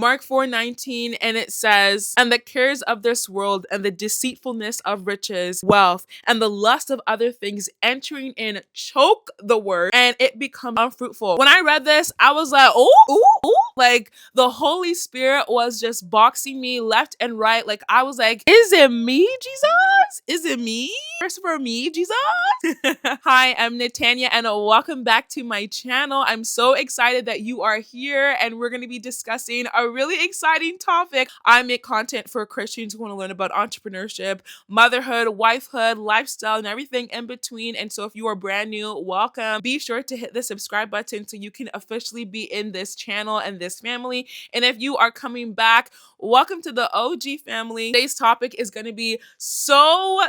Mark 4:19, and it says, "And the cares of this world and the deceitfulness of riches, wealth, and the lust of other things entering in choke the word, and it becomes unfruitful." When I read this, I was like, ooh, like the Holy Spirit was just boxing me left and right. Like I was like, is it me, Jesus? Is it me? First for me, Jesus? Hi, I'm Natanya, and welcome back to my channel. I'm so excited that you are here, and we're going to be discussing a really exciting topic. I make content for Christians who want to learn about entrepreneurship, motherhood, wifehood, lifestyle, and everything in between. And so if you are brand new, welcome. Be sure to hit the subscribe button so you can officially be in this channel and this family. And if you are coming back, welcome to the OG family. Today's topic is going to be so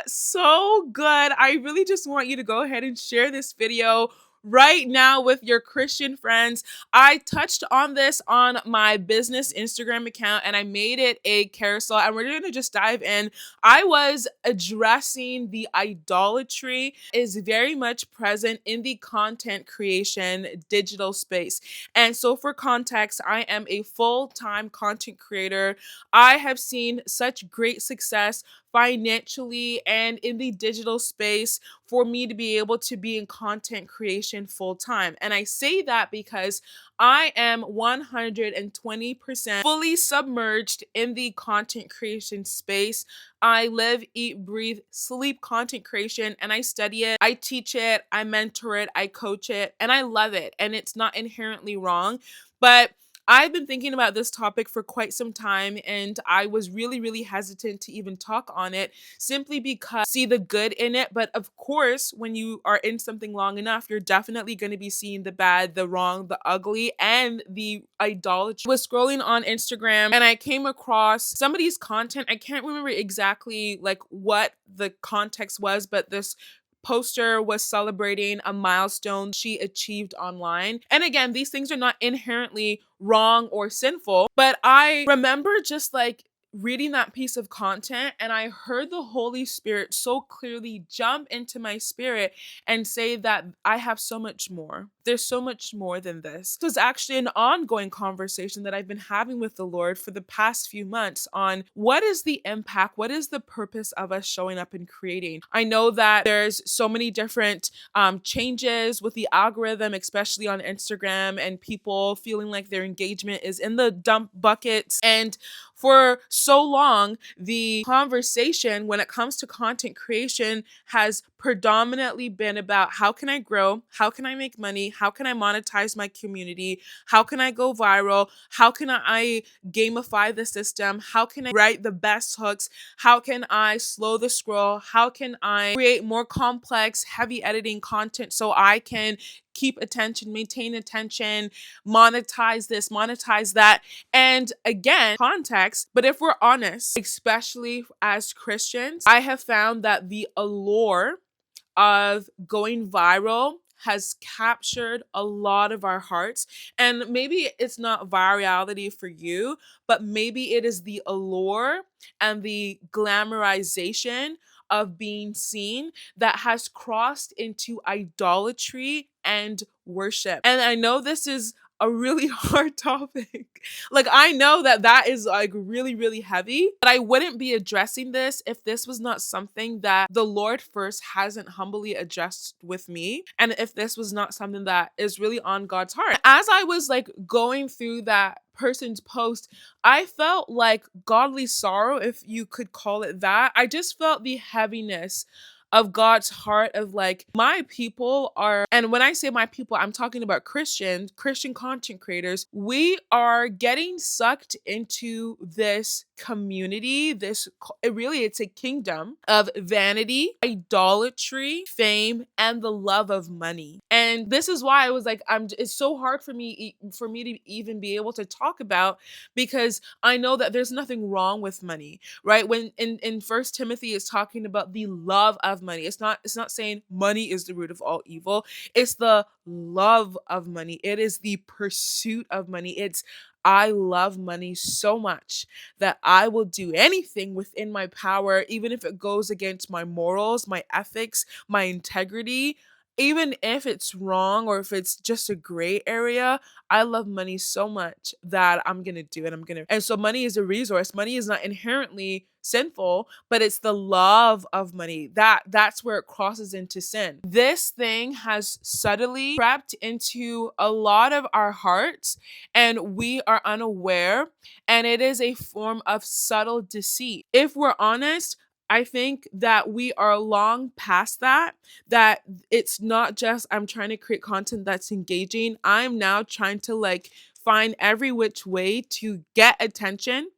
good. I really just want you to go ahead and share this video right now with your Christian friends. I touched on this on my business Instagram account and I made it a carousel, and we're going to just dive in. I was addressing the idolatry is very much present in the content creation digital space. And so for context, I am a full-time content creator. I have seen such great success financially and in the digital space for me to be able to be in content creation full time. And I say that because I am 120% fully submerged in the content creation space. I live, eat, breathe, sleep content creation, and I study it, I teach it, I mentor it, I coach it, and I love it. And it's not inherently wrong, but I've been thinking about this topic for quite some time, and I was really hesitant to even talk on it simply because I see the good in it. But of course, when you are in something long enough, you're definitely going to be seeing the bad, the wrong, the ugly, and the idolatry. I was scrolling on Instagram and I came across somebody's content. I can't remember exactly like what the context was, but this poster was celebrating a milestone she achieved online. And again, these things are not inherently wrong or sinful, but I remember just like reading that piece of content and I heard the Holy Spirit so clearly jump into my spirit and say that I have so much more. There's so much more than this. This was actually an ongoing conversation that I've been having with the Lord for the past few months on what is the impact, what is the purpose of us showing up and creating. I know that there's so many different changes with the algorithm, especially on Instagram, and people feeling like their engagement is in the dump buckets. And for so long, the conversation when it comes to content creation has predominantly been about how can I grow? How can I make money? How can I monetize my community? How can I go viral? How can I gamify the system? How can I write the best hooks? How can I slow the scroll? How can I create more complex, heavy editing content so I can keep attention, maintain attention, monetize this, monetize that? And again, context, but if we're honest, especially as Christians, I have found that the allure of going viral has captured a lot of our hearts. And maybe it's not virality for you, but maybe it is the allure and the glamorization of being seen that has crossed into idolatry and worship. And I know this is a really hard topic. Like, I know that that is like really heavy, but I wouldn't be addressing this if this was not something that the Lord first hasn't humbly addressed with me, and if this was not something that is really on God's heart. As I was like going through that person's post, I felt like godly sorrow, if you could call it that. I just felt the heaviness of God's heart of like, my people are, and when I say my people, I'm talking about Christian content creators. We are getting sucked into this community, it's a kingdom of vanity, idolatry, fame, and the love of money. And this is why I was like, it's so hard for me to even be able to talk about, because I know that there's nothing wrong with money, right? When in First Timothy is talking about the love of money. It's not saying money is the root of all evil. It's the love of money. It is the pursuit of money. It's I love money so much that I will do anything within my power, even if it goes against my morals, my ethics, my integrity. even if it's wrong or if it's just a gray area, I love money so much that I'm going to do it. And so money is a resource. Money is not inherently sinful, but it's the love of money that's where it crosses into sin. This thing has subtly crept into a lot of our hearts and we are unaware, and it is a form of subtle deceit. If we're honest, I think that we are long past that it's not just I'm trying to create content that's engaging. I'm now trying to like find every which way to get attention.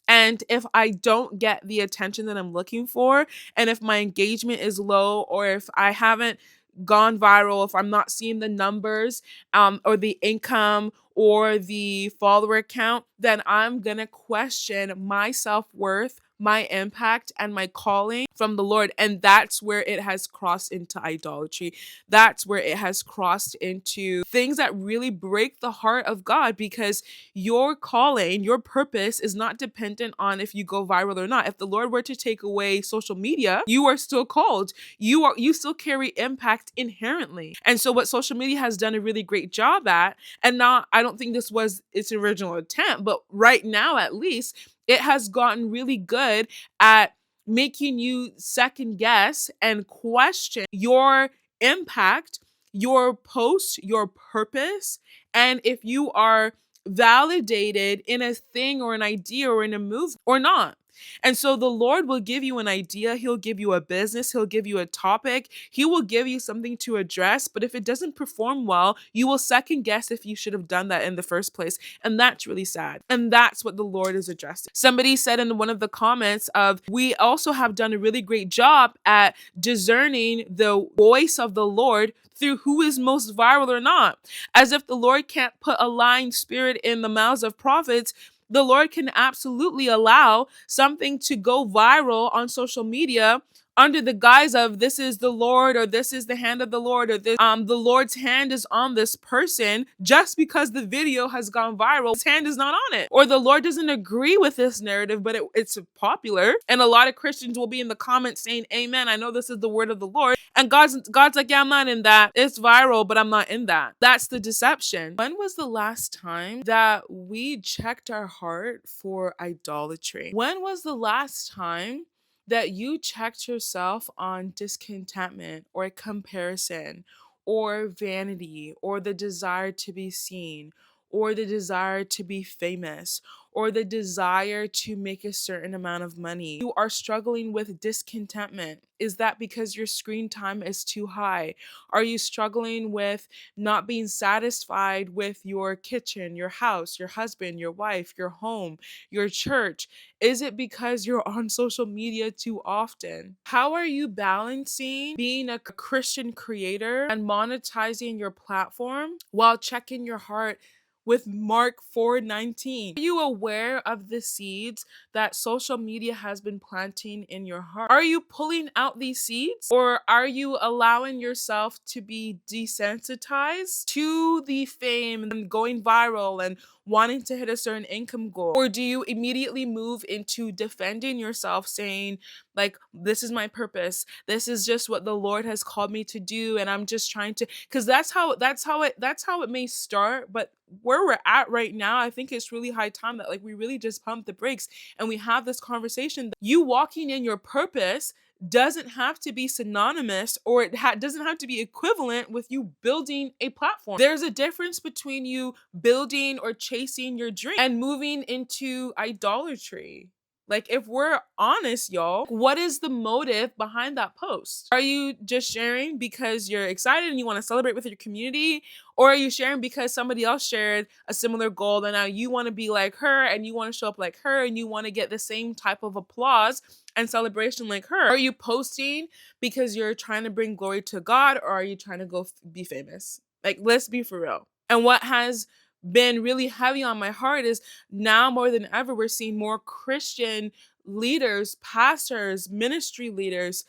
And if I don't get the attention that I'm looking for, and if my engagement is low, or if I haven't gone viral, if I'm not seeing the numbers, or the income or the follower count, then I'm gonna question my self-worth, my impact, and my calling from the Lord. And that's where it has crossed into idolatry. That's where it has crossed into things that really break the heart of God, because your calling, your purpose is not dependent on if you go viral or not. If the Lord were to take away social media, you are still called. You still carry impact inherently. And so what social media has done a really great job at, and not, I don't think this was its original attempt, but right now at least, it has gotten really good at making you second guess and question your impact, your post, your purpose, and if you are validated in a thing or an idea or in a move or not. And so the Lord will give you an idea, He'll give you a business, He'll give you a topic, He will give you something to address. But if it doesn't perform well, you will second guess if you should have done that in the first place. And that's really sad. And that's what the Lord is addressing. Somebody said in one of the comments of, we also have done a really great job at discerning the voice of the Lord through who is most viral or not. As if the Lord can't put a lying spirit in the mouths of prophets, the Lord can absolutely allow something to go viral on social media under the guise of this is the Lord, or this is the hand of the Lord, or this the Lord's hand is on this person, just because the video has gone viral. His hand is not on it. Or the Lord doesn't agree with this narrative, but it's popular. And a lot of Christians will be in the comments saying, Amen, I know this is the word of the Lord. And God's like, yeah, I'm not in that. It's viral, but I'm not in that. That's the deception. When was the last time that we checked our heart for idolatry? When was the last time that you checked yourself on discontentment or comparison or vanity or the desire to be seen or the desire to be famous or the desire to make a certain amount of money? You are struggling with discontentment. Is that because your screen time is too high? Are you struggling with not being satisfied with your kitchen, your house, your husband, your wife, your home, your church? Is it because you're on social media too often? How are you balancing being a Christian creator and monetizing your platform while checking your heart with Mark 4:19? Are you aware of the seeds that social media has been planting in your heart? Are you pulling out these seeds, or are you allowing yourself to be desensitized to the fame and going viral and wanting to hit a certain income goal? Or do you immediately move into defending yourself, saying, like, this is my purpose, this is just what the Lord has called me to do, and I'm just trying to, because that's how it may start. But where we're at right now, I think it's really high time that, like, we really just pump the brakes and we have this conversation. You walking in your purpose doesn't have to be synonymous, or it doesn't have to be equivalent with you building a platform. There's a difference between you building or chasing your dream and moving into idolatry. Like, if we're honest, y'all, what is the motive behind that post? Are you just sharing because you're excited and you want to celebrate with your community? Or are you sharing because somebody else shared a similar goal and now you want to be like her and you want to show up like her and you want to get the same type of applause and celebration like her? Are you posting because you're trying to bring glory to God, or are you trying to go be famous? Like, let's be for real. And what has been really heavy on my heart is, now more than ever, we're seeing more Christian leaders, pastors, ministry leaders,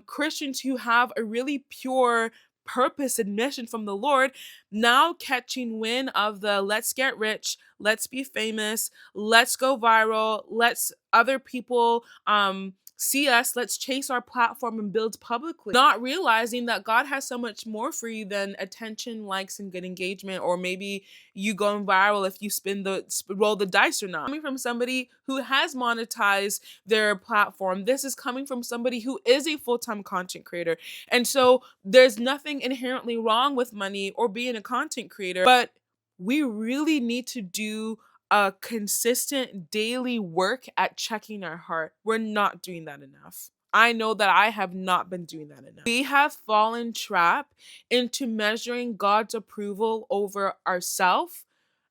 Christians who have a really pure purpose and mission from the Lord, now catching wind of the let's get rich, let's be famous, let's go viral, let's other people see us, let's chase our platform and build publicly, not realizing that God has so much more for you than attention, likes, and good engagement, or maybe you going viral if you roll the dice or not. Coming from somebody who has monetized their platform, this is coming from somebody who is a full-time content creator. And so there's nothing inherently wrong with money or being a content creator, but we really need to do a consistent daily work at checking our heart. We're not doing that enough. I know that I have not been doing that enough. We have fallen trap into measuring God's approval over ourselves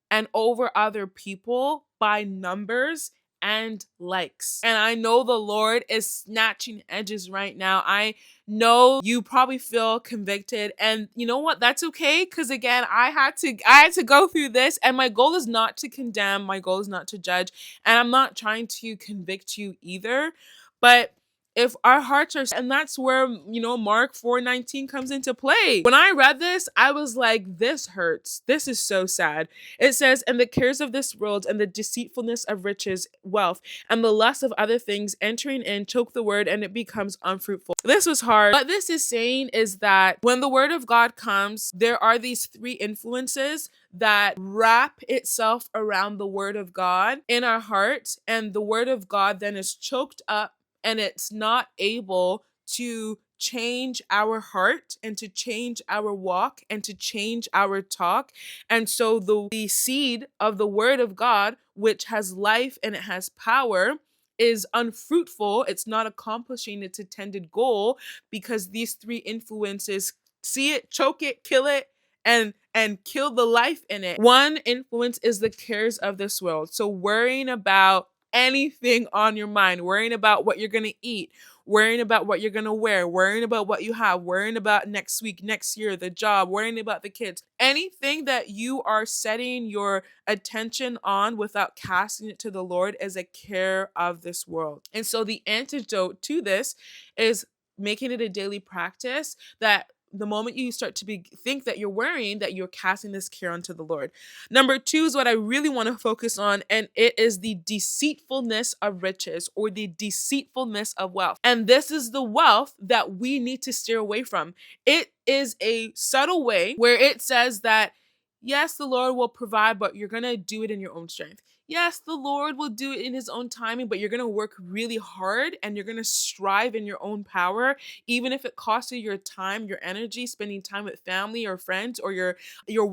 and over other people by numbers and likes. And I know the Lord is snatching edges right now. I know you probably feel convicted, and you know what? That's okay, cuz again, I had to go through this, and my goal is not to condemn, my goal is not to judge, and I'm not trying to convict you either. But if our hearts are, and that's where, Mark 4:19 comes into play. When I read this, I was like, this hurts. This is so sad. It says, and the cares of this world and the deceitfulness of riches, wealth, and the lust of other things entering in choke the word, and it becomes unfruitful. This was hard. What this is saying is that when the word of God comes, there are these three influences that wrap itself around the word of God in our hearts, and the word of God then is choked up, and it's not able to change our heart and to change our walk and to change our talk. And so the seed of the word of God, which has life and it has power, is unfruitful. It's not accomplishing its intended goal because these three influences see it, choke it, kill it, and kill the life in it. One influence is the cares of this world. So worrying about anything on your mind, worrying about what you're going to eat, worrying about what you're going to wear, worrying about what you have, worrying about next week, next year, the job, worrying about the kids, anything that you are setting your attention on without casting it to the Lord is a care of this world. And so the antidote to this is making it a daily practice that the moment you start to think that you're worrying, that you're casting this care onto the Lord. Number 2 is what I really want to focus on, and it is the deceitfulness of riches, or the deceitfulness of wealth. And this is the wealth that we need to steer away from. It is a subtle way where it says that, yes, the Lord will provide, but you're going to do it in your own strength. Yes, the Lord will do it in his own timing, but you're going to work really hard and you're going to strive in your own power, even if it costs you your time, your energy, spending time with family or friends, or your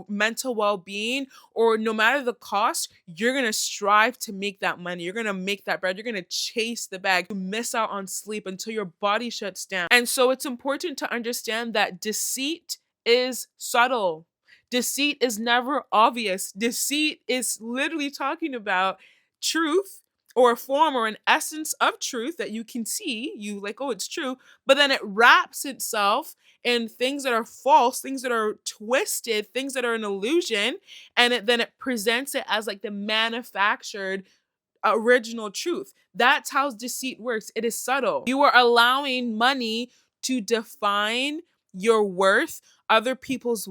mental well-being, or no matter the cost, you're going to strive to make that money. You're going to make that bread. You're going to chase the bag. You miss out on sleep until your body shuts down. And so it's important to understand that deceit is subtle. Deceit is never obvious. Deceit is literally talking about truth, or a form or an essence of truth that you can see. You like, oh, it's true. But then it wraps itself in things that are false, things that are twisted, things that are an illusion. And then it presents it as like the manufactured original truth. That's how deceit works. It is subtle. You are allowing money to define your worth, other people's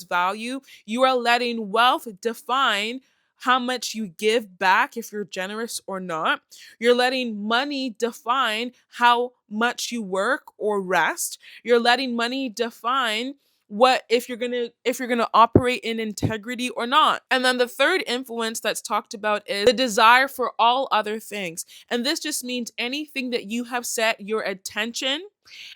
value. You are letting wealth define how much you give back, if you're generous or not. You're letting money define how much you work or rest. You're letting money define what if you're gonna operate in integrity or not. And then the third influence that's talked about is the desire for all other things. And this just means anything that you have set your attention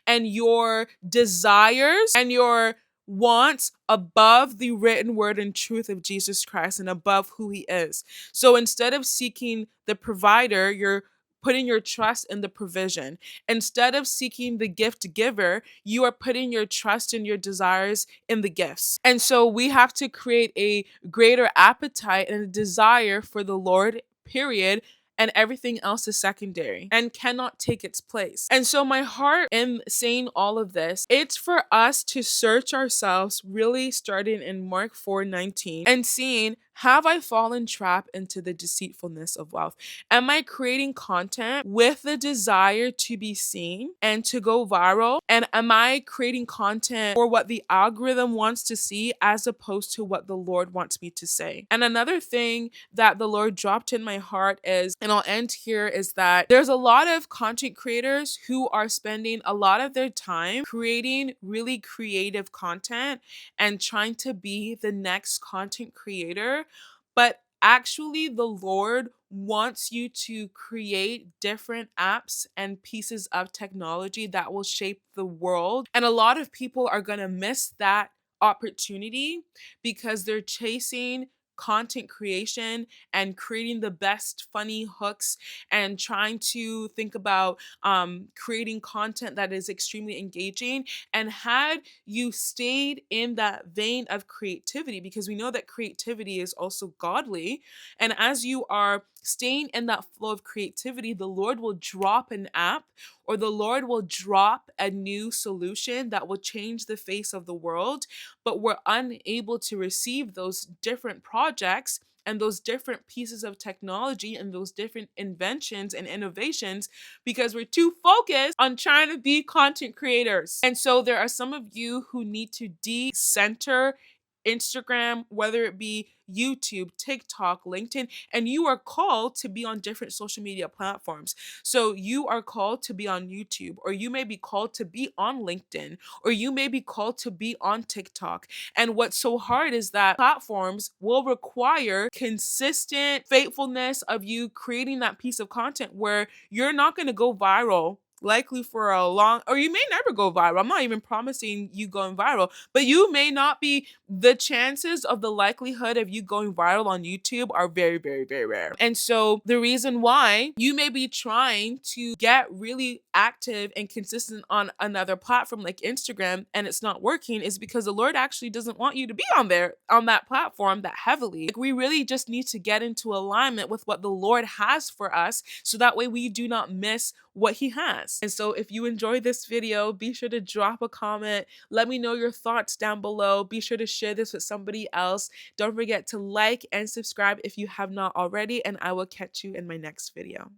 and your desires and your wants above the written word and truth of Jesus Christ and above who he is. So instead of seeking the provider, you're putting your trust in the provision. Instead of seeking the gift giver, you are putting your trust and your desires in the gifts. And so we have to create a greater appetite and a desire for the Lord, period. And everything else is secondary and cannot take its place. And so my heart in saying all of this, it's for us to search ourselves, really starting in Mark 4:19 and seeing Have I fallen trap into the deceitfulness of wealth? Am I creating content with the desire to be seen and to go viral? And am I creating content for what the algorithm wants to see as opposed to what the Lord wants me to say? And another thing that the Lord dropped in my heart is, and I'll end here, is that there's a lot of content creators who are spending a lot of their time creating really creative content and trying to be the next content creator. But actually, the Lord wants you to create different apps and pieces of technology that will shape the world. And a lot of people are going to miss that opportunity because they're chasing content creation and creating the best funny hooks and trying to think about creating content that is extremely engaging. And had you stayed in that vein of creativity, because we know that creativity is also godly, and as you are staying in that flow of creativity, the Lord will drop an app or the Lord will drop a new solution that will change the face of the world, but we're unable to receive those different projects and those different pieces of technology and those different inventions and innovations because we're too focused on trying to be content creators. And so there are some of you who need to decenter Instagram, whether it be YouTube, TikTok, LinkedIn, and you are called to be on different social media platforms. So you are called to be on YouTube, or you may be called to be on LinkedIn, or you may be called to be on TikTok. And what's so hard is that platforms will require consistent faithfulness of you creating that piece of content where you're not going to go viral likely for a long, or you may never go viral. I'm not even promising you going viral, but you may not be, the chances of the likelihood of you going viral on YouTube are very, very, very rare. And so the reason why you may be trying to get really active and consistent on another platform like Instagram and it's not working is because the Lord actually doesn't want you to be on there, on that platform that heavily. Like, we really just need to get into alignment with what the Lord has for us so that way we do not miss what he has. And so if you enjoyed this video, be sure to drop a comment. Let me know your thoughts down below. Be sure to share this with somebody else. Don't forget to like and subscribe if you have not already, and I will catch you in my next video.